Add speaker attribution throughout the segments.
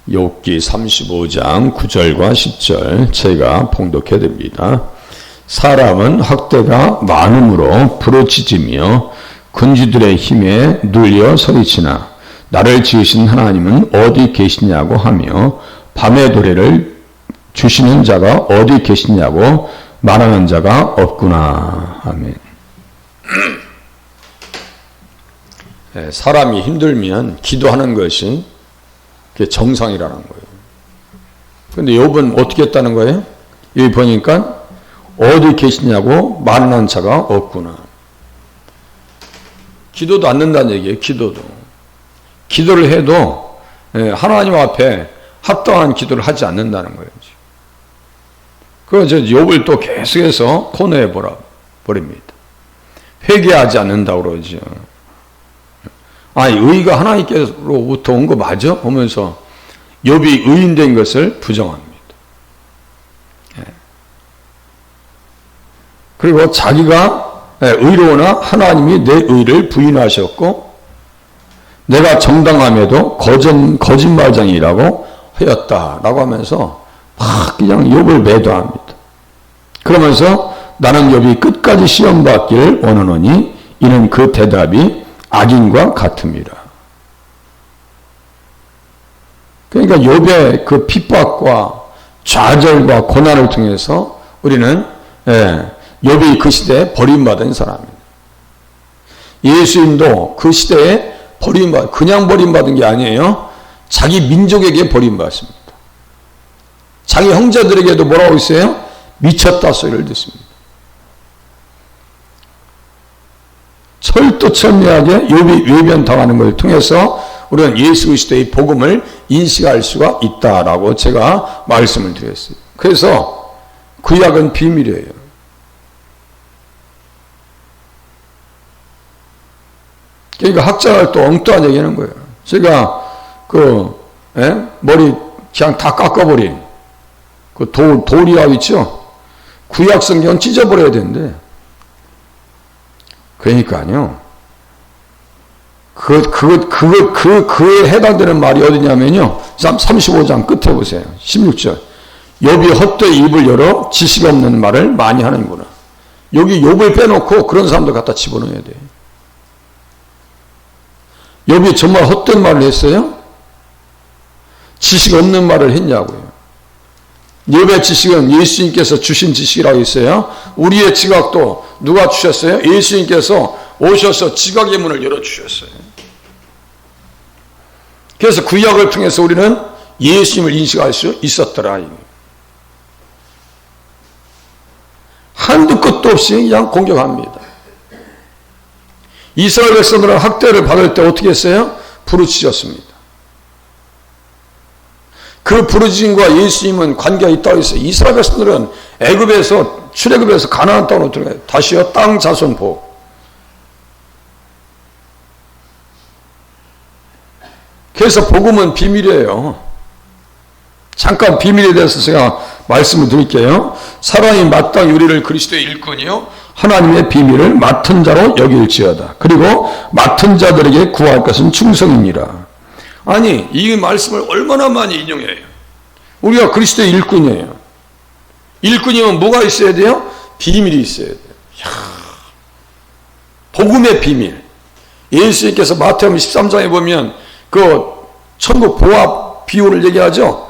Speaker 1: 욥기 35장 9절과 10절 제가 봉독해 드립니다. 사람은 학대가 많음으로 부르짖으며 군주들의 힘에 눌려 소리치나 나를 지으신 하나님은 어디 계시냐고 하며 밤의 노래를 주시는 자가 어디 계시냐고 말하는 자가 없구나. 아멘. 사람이 힘들면 기도하는 것이 그게 정상이라는 거예요. 그런데 욥은 어떻게 했다는 거예요? 여기 보니까 어디 계시냐고 말하는 자가 없구나. 기도도 안 된다는 얘기예요. 기도를 해도 하나님 앞에 합당한 기도를 하지 않는다는 거예요. 그래서 욥을 또 계속해서 코너에 버립니다. 회개하지 않는다고 그러죠. 아니, 의가 하나님께로부터 온 거 맞아? 하면서 욥이 의인된 것을 부정합니다. 그리고 자기가 의로우나 하나님이 내 의를 부인하셨고 내가 정당함에도 거짓말쟁이라고 하였다라고 하면서 막 그냥 욥을 매도합니다. 그러면서 나는 욥이 끝까지 시험받기를 원하노니 이는 그 대답이 악인과 같습니다. 그러니까 욥의 그 핍박과 좌절과 고난을 통해서 우리는 욥이 그 시대에 버림받은 사람입니다. 예수님도 그 시대에 그냥 버림받은 게 아니에요. 자기 민족에게 버림받습니다. 자기 형제들에게도 뭐라고 했어요? 미쳤다 소리를 듣습니다. 철두철미하게 욥이 외면당하는 것을 통해서 우리는 예수 그리스도의 복음을 인식할 수가 있다라고 제가 말씀을 드렸어요. 그래서 구약은 비밀이에요. 그러니까 학자가 또 엉뚱한 얘기하는 거예요. 제가 머리 그냥 다 깎아버린 그 돌이라고 있죠? 구약 성경 찢어버려야 되는데 그러니까요. 그에 해당되는 말이 어디냐면요. 35장 끝에 보세요. 16절. 욥이 헛되이 입을 열어 지식 없는 말을 많이 하는구나. 여기 욥을 빼놓고 그런 사람들 갖다 집어넣어야 돼요. 욥이 정말 헛된 말을 했어요? 지식 없는 말을 했냐고요. 욥의 지식은 예수님께서 주신 지식이라고 했어요. 우리의 지각도 누가 주셨어요? 예수님께서 오셔서 지각의 문을 열어주셨어요. 그래서 구약을 통해서 우리는 예수님을 인식할 수 있었더라. 한두 끝도 없이 그냥 공격합니다. 이스라엘 백성들은 학대를 받을 때 어떻게 했어요? 부르짖었습니다. 그 부르짖음과 예수님은 관계가 있다고 했어요. 이스라엘 백성들은 애굽에서 출애굽에서 가나안 땅으로 들어가요. 다시요 땅 자손 복. 그래서 복음은 비밀이에요. 잠깐 비밀에 대해서 제가 말씀을 드릴게요. 사람이 마땅히 우리를 그리스도의 일꾼이요 하나님의 비밀을 맡은 자로 여길지어다. 그리고 맡은 자들에게 구할 것은 충성이니라. 아니, 이 말씀을 얼마나 많이 인용해요. 우리가 그리스도의 일꾼이에요. 일꾼이면 뭐가 있어야 돼요? 비밀이 있어야 돼요. 복음의 비밀. 예수님께서 마태복음 13장에 보면 그 천국 보화 비유를 얘기하죠.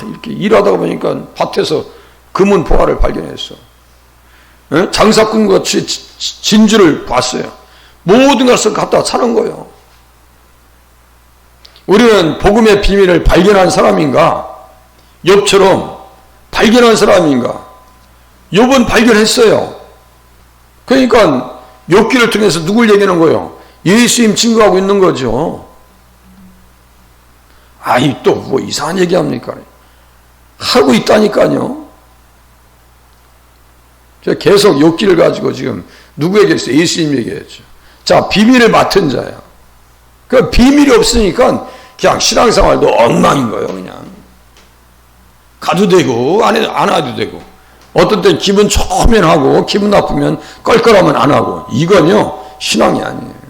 Speaker 1: 이렇게 일하다가 보니까 밭에서 금은 보화를 발견했어. 장사꾼과 진주를 봤어요. 모든 것을 갖다 차는 거예요. 우리는 복음의 비밀을 발견한 사람인가? 욥처럼 발견한 사람인가? 욥은 발견했어요. 그러니까 욥기를 통해서 누굴 얘기하는 거예요? 예수님 증거하고 있는 거죠. 아이, 또 뭐 이상한 얘기합니까? 하고 있다니까요. 제가 계속 욥기를 가지고 지금 누구에게 했어요? 예수님 얘기했죠. 자, 비밀을 맡은 자야. 그 비밀이 없으니까 그냥 신앙생활도 엉망인 거예요. 그냥 가도 되고 안 해도 되고, 어떤 때는 기분 좋으면 하고 기분 나쁘면 껄껄하면 안 하고, 이건요 신앙이 아니에요.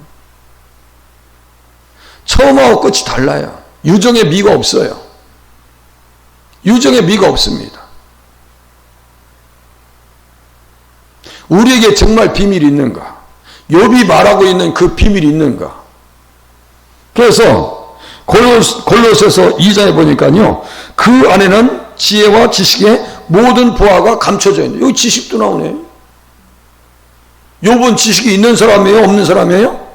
Speaker 1: 처음하고 끝이 달라요. 유정의 미가 없어요. 유정의 미가 없습니다. 우리에게 정말 비밀이 있는가? 욥이 말하고 있는 그 비밀이 있는가? 그래서 골로새서 2장에 보니까요, 그 안에는 지혜와 지식의 모든 보화가 감춰져 있는, 여기 지식도 나오네. 욥은 지식이 있는 사람이에요? 없는 사람이에요?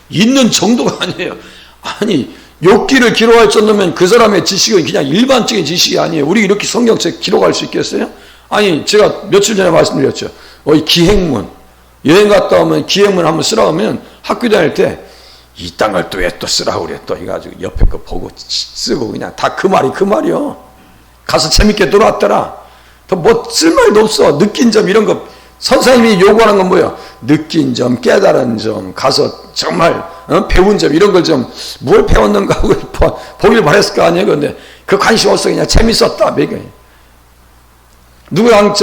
Speaker 1: 있는 정도가 아니에요. 아니, 욥기를 기록할 정도면 그 사람의 지식은 그냥 일반적인 지식이 아니에요. 우리 이렇게 성경책 기록할 수 있겠어요? 아니, 제가 며칠 전에 말씀드렸죠. 기행문, 여행 갔다 오면 기행문 한번 쓰라고 하면 학교 다닐 때 이 땅을 또 왜 또 쓰라고 그래. 또 해가지고 옆에 거 보고 쓰고 그냥 다 그 말이요. 가서 재밌게 놀았더라. 또 뭐 쓸 말도 없어. 느낀 점 이런 거. 선생님이 요구하는 건 뭐예요? 느낀 점, 깨달은 점, 가서 정말 배운 점 이런 걸 좀 뭘 배웠는가 하고 보길 바랬을 거 아니에요. 근데 그 관심 없어. 그냥 재밌었다. 누구랑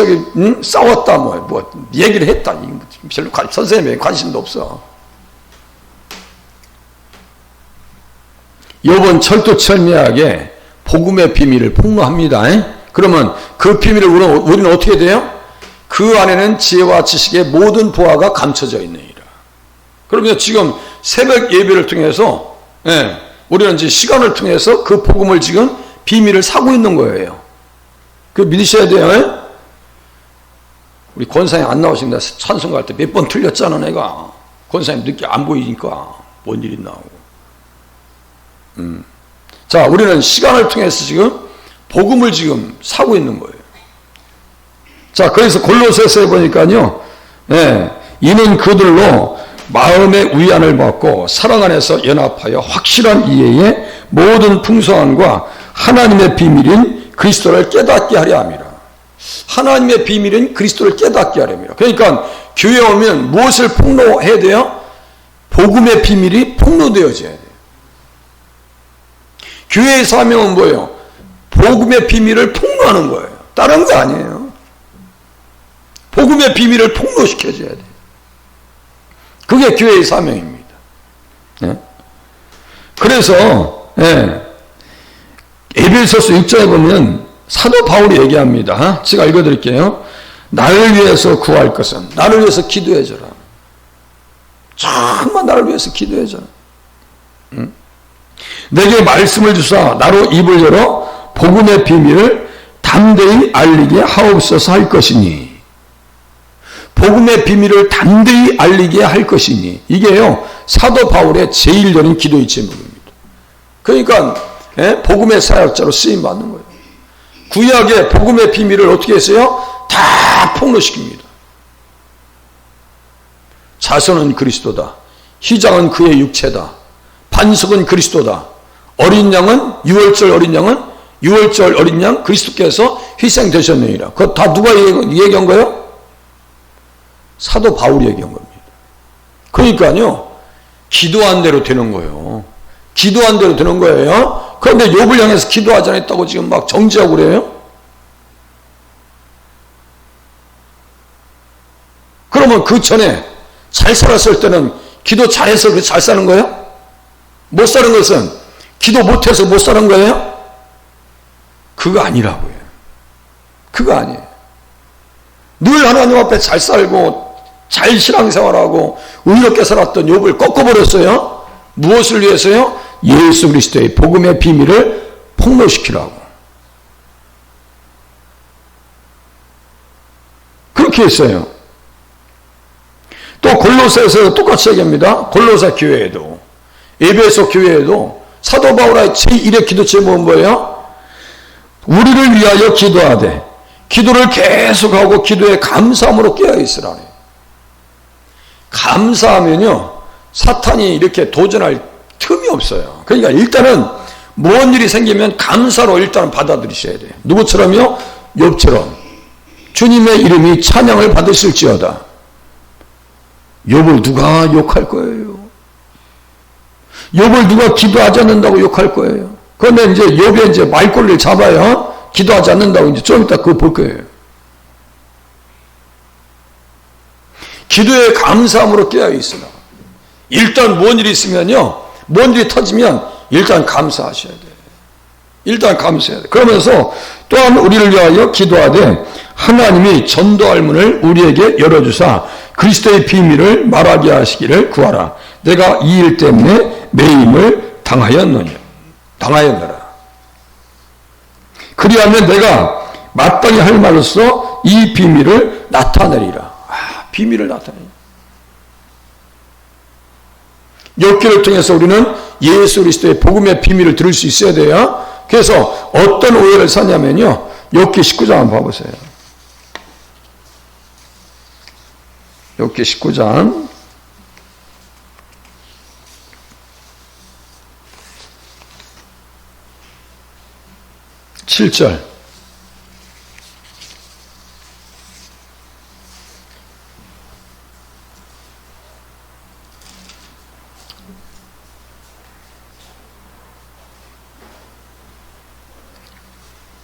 Speaker 1: 싸웠다. 뭐 얘기를 했다. 별로 선생님에 관심도 없어. 욥은 철두철미하게 복음의 비밀을 폭로합니다. 그러면 그 비밀을 우리는 어떻게 돼요? 그 안에는 지혜와 지식의 모든 보화가 감춰져 있느니라. 그러면 지금 새벽 예배를 통해서 우리는 이제 시간을 통해서 그 복음을 지금 비밀을 사고 있는 거예요. 그 믿으셔야 돼요. 우리 권사님 안 나오십니다. 찬송 갈 때 몇 번 틀렸잖아 내가. 권사님 늦게 안 보이니까 뭔 일 있나 하고. 자, 우리는 시간을 통해서 지금 복음을 지금 사고 있는 거예요. 자, 그래서 골로새서에 보니까요, 이는 그들로 마음의 위안을 받고 사랑 안에서 연합하여 확실한 이해의 모든 풍성함과 하나님의 비밀인 그리스도를 깨닫게 하려 함이라. 하나님의 비밀인 그리스도를 깨닫게 하려 함이라. 그러니까 교회에 오면 무엇을 폭로해야 돼요? 복음의 비밀이 폭로되어져야 돼요. 교회의 사명은 뭐예요? 복음의 비밀을 폭로하는 거예요. 다른 거 아니에요. 복음의 비밀을 폭로시켜줘야 돼요. 그게 교회의 사명입니다. 그래서 에베소서 6장에 보면 사도 바울이 얘기합니다. 제가 읽어드릴게요. 나를 위해서 구할 것은 나를 위해서 기도해줘라. 정말 나를 위해서 기도해줘라. 내게 말씀을 주사 나로 입을 열어 복음의 비밀을 담대히 알리게 하옵소서 할 것이니, 복음의 비밀을 담대히 알리게 할 것이니, 이게요 사도 바울의 제일 여린 기도의 제목입니다. 그러니까 복음의 사역자로 쓰임 받는 거예요. 구약의 복음의 비밀을 어떻게 했어요? 다 폭로시킵니다. 자손은 그리스도다. 희장은 그의 육체다. 반석은 그리스도다. 어린 양은 유월절 어린 양 그리스도께서 희생되셨느니라. 그거 다 누가 얘기한 거예요? 사도 바울이 얘기한 겁니다. 그러니까요, 기도한 대로 되는 거예요. 기도한 대로 되는 거예요. 그런데 욥을 향해서 기도하지 않았다고 지금 막 정지하고 그래요? 그러면 그 전에 잘 살았을 때는 기도 잘해서 그렇게 잘 사는 거예요? 못 사는 것은 기도 못해서 못 사는 거예요? 그거 아니라고요. 그거 아니에요. 늘 하나님 앞에 잘 살고 잘 신앙생활하고 의롭게 살았던 욥을 꺾어버렸어요. 무엇을 위해서요? 예수 그리스도의 복음의 비밀을 폭로시키라고. 그렇게 했어요. 또 골로새에서 똑같이 얘기합니다. 골로새 교회에도, 에베소 교회에도 사도 바울의 제1의 기도 제목은 뭐예요? 우리를 위하여 기도하되 기도를 계속하고 기도에 감사함으로 깨어있으라네. 감사하면요 사탄이 이렇게 도전할 틈이 없어요. 그러니까 일단은 뭔 일이 생기면 감사로 일단은 받아들이셔야 돼요. 누구처럼요? 욥처럼 주님의 이름이 찬양을 받으실지어다. 욥을 누가 욕할 거예요? 욥을 누가 기도하지 않는다고 욕할 거예요? 그런데 이제 욥의 이제 말꼬리를 잡아요. 기도하지 않는다고 이제 좀 이따 그거 볼 거예요. 기도에 감사함으로 깨어 있으라. 일단 뭔 일이 있으면요, 뭔 일이 터지면 일단 감사하셔야 돼요. 일단 감사해야 돼. 그러면서 또한 우리를 위하여 기도하되 하나님이 전도할 문을 우리에게 열어주사 그리스도의 비밀을 말하게 하시기를 구하라. 내가 이 일 때문에 매임을 당하였느라. 그리하면 내가 마땅히 할 말로써 이 비밀을 나타내리라. 비밀을 나타내리라. 욥기를 통해서 우리는 예수 그리스도의 복음의 비밀을 들을 수 있어야 돼요. 그래서 어떤 오해를 사냐면요. 욥기 19장 한번 봐보세요. 욥기 19장 7절.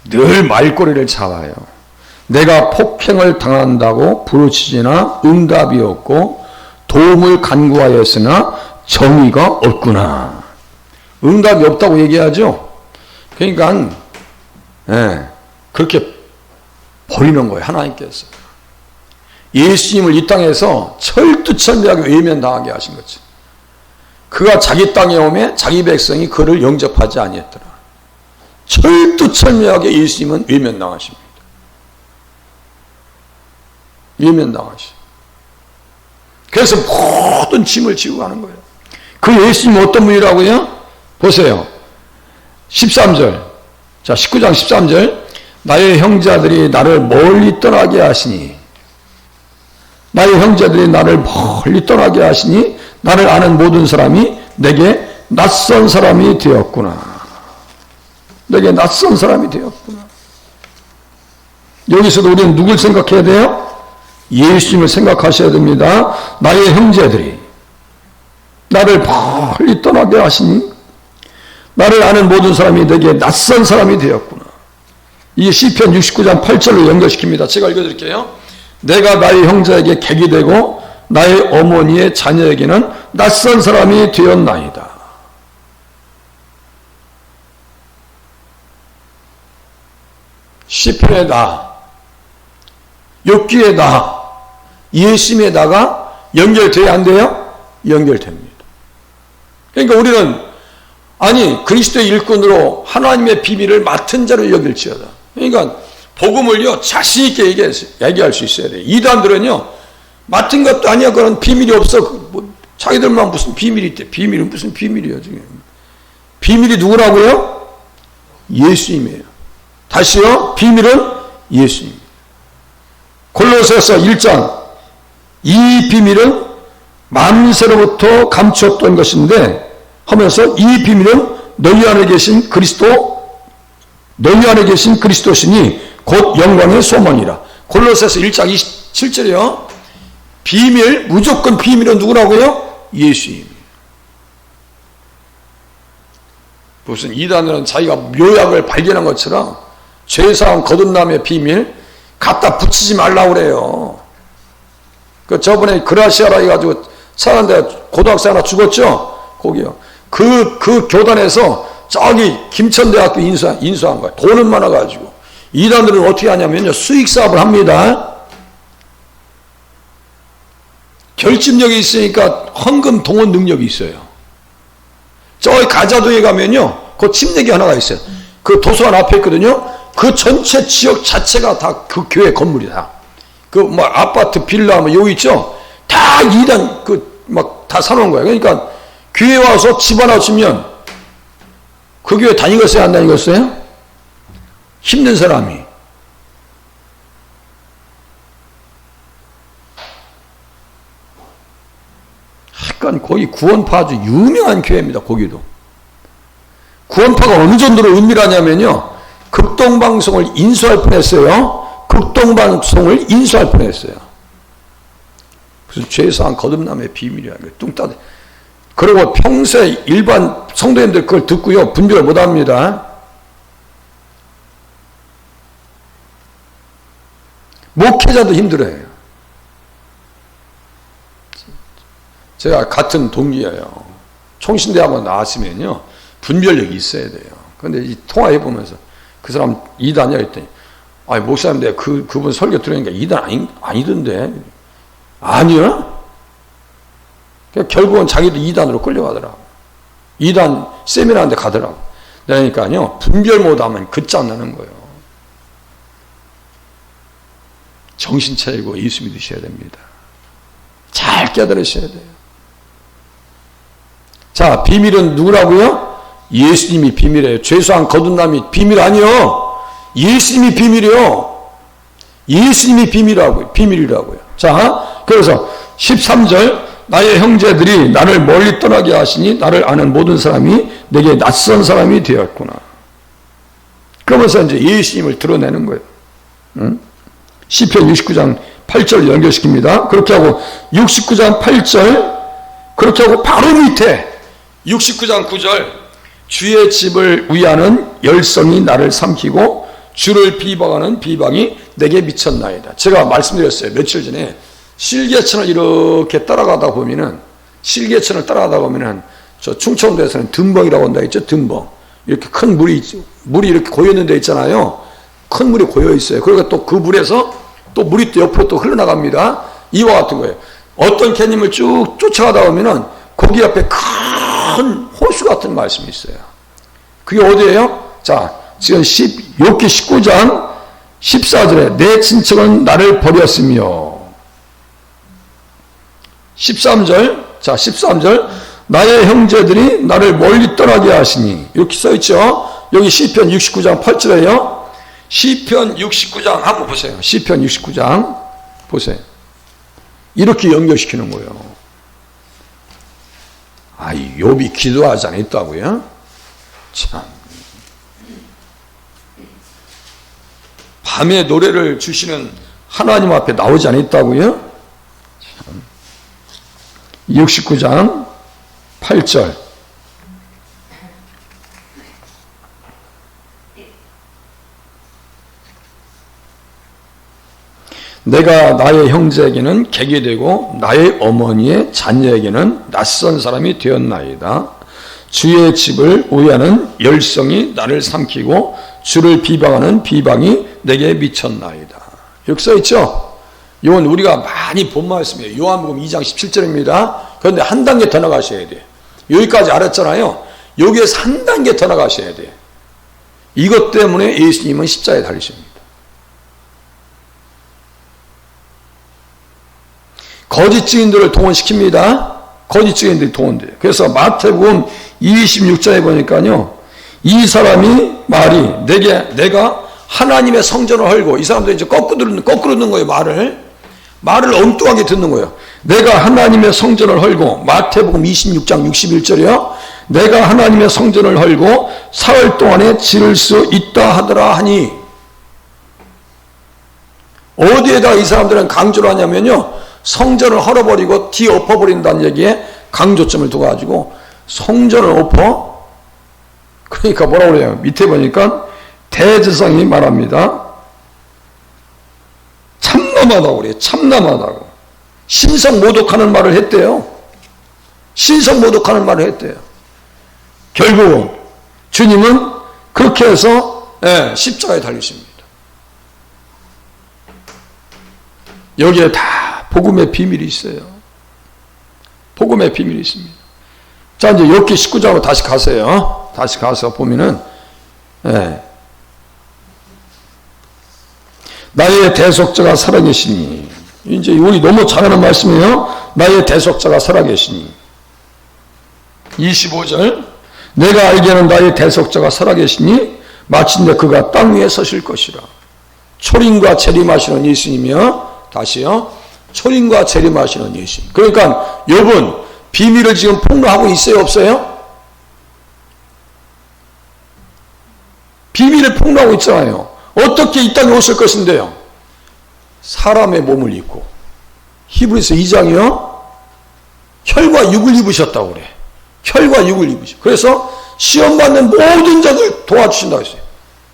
Speaker 1: 늘 말꼬리를 잡아요. 내가 폭행을 당한다고 부르짖으나 응답이 없고 도움을 간구하였으나 정의가 없구나. 응답이 없다고 얘기하죠. 그러니까 그렇게 버리는 거예요. 하나님께서. 예수님을 이 땅에서 철두철미하게 외면당하게 하신 거죠. 그가 자기 땅에 오매 자기 백성이 그를 영접하지 아니했더라. 철두철미하게 예수님은 외면당하십니다. 외면당하시. 그래서 모든 짐을 지고 가는 거예요. 그 예수님은 어떤 분이라고요? 보세요. 13절. 자, 19장 13절. 나의 형제들이 나를 멀리 떠나게 하시니 나의 형제들이 나를 멀리 떠나게 하시니 나를 아는 모든 사람이 내게 낯선 사람이 되었구나. 내게 낯선 사람이 되었구나. 여기서도 우리는 누굴 생각해야 돼요? 예수님을 생각하셔야 됩니다. 나의 형제들이 나를 멀리 떠나게 하시니 나를 아는 모든 사람이 내게 낯선 사람이 되었구나. 이게 시편 69장 8절로 연결시킵니다. 제가 읽어드릴게요. 내가 나의 형제에게 객이 되고 나의 어머니의 자녀에게는 낯선 사람이 되었나이다. 시편의 나, 욥기의 나, 예수님의 나가 연결돼야 안 돼요? 연결됩니다. 그러니까 우리는 그리스도의 일꾼으로 하나님의 비밀을 맡은 자를 여길지어다. 그러니까 복음을요 자신 있게 얘기할 수 있어야 돼요. 이단들은요 맡은 것도 아니야. 그런 비밀이 없어. 자기들만 무슨 비밀이 있대. 비밀은 무슨 비밀이에요 지금. 비밀이 누구라고요? 예수님이에요. 다시요. 비밀은 예수님. 골로새서 1장 이 비밀은 만세로부터 감추었던 것인데 하면서 이 비밀은 너희 안에 계신 그리스도시니 곧 영광의 소망이라. 골로새서 1장 27절이요. 비밀, 무조건 비밀은 누구라고요? 예수님. 무슨 이단은 자기가 묘약을 발견한 것처럼 죄사함 거듭남의 비밀 갖다 붙이지 말라고 그래요. 저번에 그라시아라 해가지고 사는데 고등학생 하나 죽었죠? 거기요. 그 교단에서 저기 김천대학교 인수한 거예요. 돈은 많아가지고. 이단들은 어떻게 하냐면요. 수익사업을 합니다. 결집력이 있으니까 헌금 동원 능력이 있어요. 저기 가자도에 가면요. 그 침례기 하나가 있어요. 그 도서관 앞에 있거든요. 그 전체 지역 자체가 다 그 교회 건물이다. 아파트, 빌라, 여기 있죠? 다 이단, 다 사놓은 거예요. 그러니까 교회 와서 집 하나 주면 그 교회 다니겠어요? 안 다니겠어요? 힘든 사람이. 그러니까 거기 구원파 아주 유명한 교회입니다. 거기도. 구원파가 어느 정도로 은밀하냐면요. 극동방송을 인수할 뻔했어요. 극동방송을 인수할 뻔했어요. 무슨 죄사한 거듭남의 비밀이야. 뚱따대. 그리고 평소에 일반 성도님들 그걸 듣고요. 분별을 못합니다. 목회자도 힘들어요. 제가 같은 동기예요. 총신대학원 나왔으면요. 분별력이 있어야 돼요. 그런데 이 통화해 보면서 그 사람 이단이야 했더니, 아니 목사님 내가 그분 설교 들으니까 이단 아니던데. 아니야? 결국은 자기도 이단으로 끌려가더라고. 이단 세미나한테 가더라고. 그러니까요, 분별 못하면 끝장나는 거예요. 정신 차리고 예수 믿으셔야 됩니다. 잘 깨달으셔야 돼요. 자, 비밀은 누구라고요? 예수님이 비밀이에요. 죄수한 거듭남이 비밀 아니요. 예수님이 비밀이요. 예수님이 비밀이라고요. 자, 그래서 13절, 나의 형제들이 나를 멀리 떠나게 하시니 나를 아는 모든 사람이 내게 낯선 사람이 되었구나. 그러면서 이제 예수님을 드러내는 거예요. 응? 시편 69장 8절 연결시킵니다. 그렇게 하고 69장 8절, 그렇게 하고 바로 밑에 69장 9절, 주의 집을 위하는 열성이 나를 삼키고 주를 비방하는 비방이 내게 미쳤나이다. 제가 말씀드렸어요. 며칠 전에 실개천을 이렇게 따라가다 보면은, 실개천을 따라가다 보면은 저 충청도에서는 듬벙이라고 한다 했죠. 듬벙. 이렇게 큰 물이 이렇게 고여있는 데 있잖아요. 큰 물이 고여 있어요. 그러니까 또 그 물에서 또 물이 또 옆으로 또 흘러나갑니다. 이와 같은 거예요. 어떤 개념을 쭉 쫓아가다 보면은 거기 앞에 큰 호수 같은 말씀이 있어요. 그게 어디예요? 자, 지금 욥기 19장 14절에 내 친척은 나를 버렸으며, 13절, 자 13절, 나의 형제들이 나를 멀리 떠나게 하시니, 이렇게 써있죠. 여기 시편 69장 8절에요. 시편 69장 한번 보세요. 시편 69장 보세요. 이렇게 연결시키는 거예요. 이 욥이 기도하지 않았다고요? 참. 밤에 노래를 주시는 하나님 앞에 나오지 않았다고요? 참. 69장 8절. 내가 나의 형제에게는 객이 되고 나의 어머니의 자녀에게는 낯선 사람이 되었나이다. 주의 집을 우회하는 열성이 나를 삼키고 주를 비방하는 비방이 내게 미쳤나이다. 이렇게 써있죠? 이건 우리가 많이 본 말씀이에요. 요한복음 2장 17절입니다. 그런데 한 단계 더 나가셔야 돼요. 여기까지 알았잖아요. 여기에서 한 단계 더 나가셔야 돼요. 이것 때문에 예수님은 십자가에 달리십니다. 거짓 증인들을 동원시킵니다. 거짓 증인들이 동원돼요. 그래서 마태복음 26장에 보니까요, 이 사람이 말이 내가 하나님의 성전을 헐고, 이 사람들이 이제 거꾸로 듣는 거예요. 말을 엉뚱하게 듣는 거예요. 내가 하나님의 성전을 헐고, 마태복음 26장 61절이요. 내가 하나님의 성전을 헐고 사흘 동안에 지을 수 있다 하더라 하니, 어디에다 이 사람들은 강조를 하냐면요, 성전을 헐어버리고 뒤엎어버린다는 얘기에 강조점을 두어가지고 성전을 엎어? 그러니까 뭐라고 그래요? 밑에 보니까 대제사장이 말합니다. 참남하다고 그래요. 참남하다고. 신성모독하는 말을 했대요. 신성모독하는 말을 했대요. 결국 주님은 그렇게 해서 십자가에 달리십니다. 여기에 다 복음의 비밀이 있어요. 복음의 비밀이 있습니다. 자, 이제 욥기 19장으로 다시 가세요. 다시 가서 보면은, 나의 대속자가 살아계시니, 이제 우리 너무 잘 아는 말씀이에요. 나의 대속자가 살아계시니. 25절, 내가 알기에는 나의 대속자가 살아계시니 마침내 그가 땅 위에 서실 것이라. 초림과 재림하시는 예수님이요. 다시요. 초림과 재림하시는 예수님. 그러니까 욥은 비밀을 지금 폭로하고 있어요, 없어요? 비밀을 폭로하고 있잖아요. 어떻게 이 땅에 오실 것인데요? 사람의 몸을 입고. 히브리서 2장이요. 혈과 육을 입으셨다고 그래. 혈과 육을 입으셔. 그래서 시험받는 모든 자들 도와주신다고 했어요.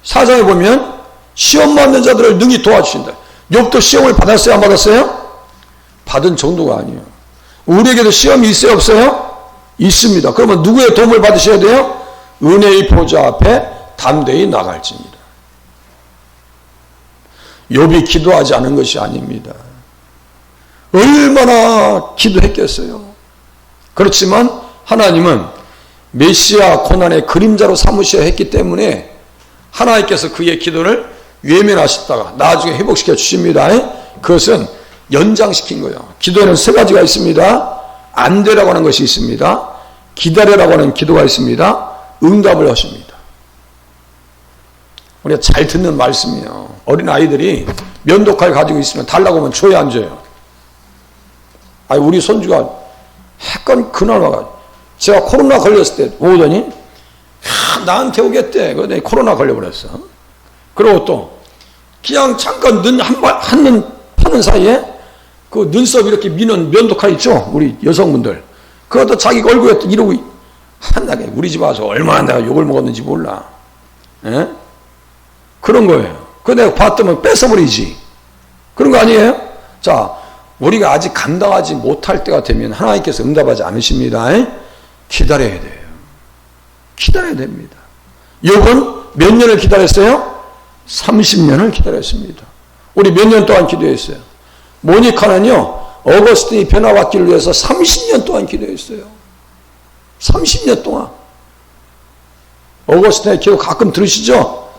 Speaker 1: 4장에 보면 시험받는 자들을 능히 도와주신다. 욥도 시험을 받았어요, 안 받았어요? 받은 정도가 아니에요. 우리에게도 시험이 있어요, 없어요? 있습니다. 그러면 누구의 도움을 받으셔야 돼요? 은혜의 보좌 앞에 담대히 나갈지니라. 욥이 기도하지 않은 것이 아닙니다. 얼마나 기도했겠어요. 그렇지만 하나님은 메시아 고난의 그림자로 삼으셔야 했기 때문에 하나님께서 그의 기도를 외면하셨다가 나중에 회복시켜 주십니다. 그것은 연장시킨 거예요. 기도에는 세 가지가 있습니다. 안 되라고 하는 것이 있습니다. 기다려라고 하는 기도가 있습니다. 응답을 하십니다. 우리가 잘 듣는 말씀이에요. 어린 아이들이 면도칼 가지고 있으면 달라고 하면 줘야 안 줘요. 아니 우리 손주가 약간 그날 와가지고 제가 코로나 걸렸을 때 오더니 나한테 오겠대. 그러더니 코로나 걸려버렸어. 그리고 또 그냥 잠깐 한눈 파는 사이에 그 눈썹 이렇게 미는 면도칼 있죠? 우리 여성분들. 그것도 자기 얼굴에 이러고 한나게 우리 집 와서 얼마나 내가 욕을 먹었는지 몰라. 에? 그런 거예요. 그거 내가 봤더니 뺏어버리지. 그런 거 아니에요? 자, 우리가 아직 감당하지 못할 때가 되면 하나님께서 응답하지 않으십니다. 기다려야 돼요. 기다려야 됩니다. 욥은 몇 년을 기다렸어요? 30년을 기다렸습니다. 우리 몇 년 동안 기도했어요? 모니카는요, 어거스틴이 변화받기를 위해서 30년 동안 기도했어요. 30년 동안. 어거스틴의 기도 가끔 들으시죠?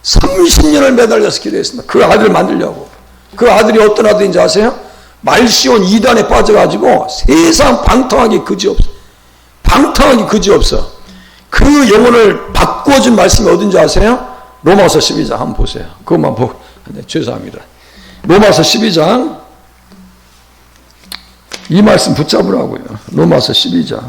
Speaker 1: 30년을 매달려서 기도했습니다. 그 아들을 만들려고. 그 아들이 어떤 아들인지 아세요? 말시온 이단에 빠져가지고 세상 방탕하기 그지없어. 방탕하기 그지없어. 그 영혼을 바꾸어준 말씀이 어딘지 아세요? 로마서 12장 한번 보세요. 그것만 보고. 네, 죄송합니다. 로마서 12장. 이 말씀 붙잡으라고요. 로마서 12장.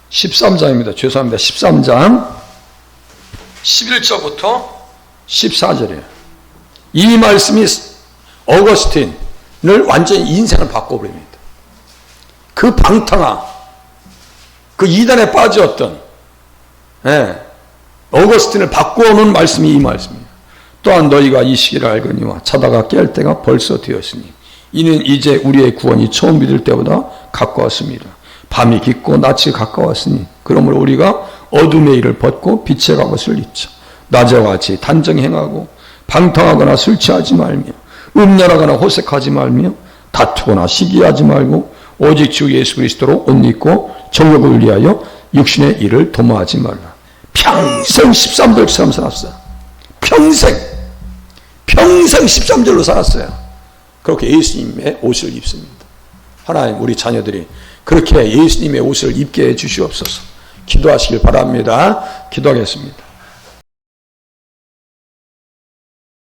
Speaker 1: (13장입니다) 죄송합니다. 13장 11절부터 14절이에요. 이 말씀이 어거스틴을 완전히 인생을 바꿔버립니다. 그 방탕한 그 이단에 빠졌던 어거스틴을 바꾸어놓은 말씀이 이 말씀이에요. 또한 너희가 이 시기를 알거니와 자다가 깰 때가 벌써 되었으니 이는 이제 우리의 구원이 처음 믿을 때보다 가까웠습니다. 밤이 깊고 낯이 가까웠으니 그러므로 우리가 어둠의 일을 벗고 빛의 갑옷을 입자. 낮에와 같이 단정히 행하고 방탕하거나 술 취하지 말며 음란하거나 호색하지 말며 다투거나 시기하지 말고 오직 주 예수 그리스도로 옷 입고 정욕을 위하여 육신의 일을 도모하지 말라. 평생 13절처럼 살았어요. 평생 13절로 살았어요. 그렇게 예수님의 옷을 입습니다. 하나님 우리 자녀들이 그렇게 예수님의 옷을 입게 해 주시옵소서. 기도하시길 바랍니다. 기도하겠습니다.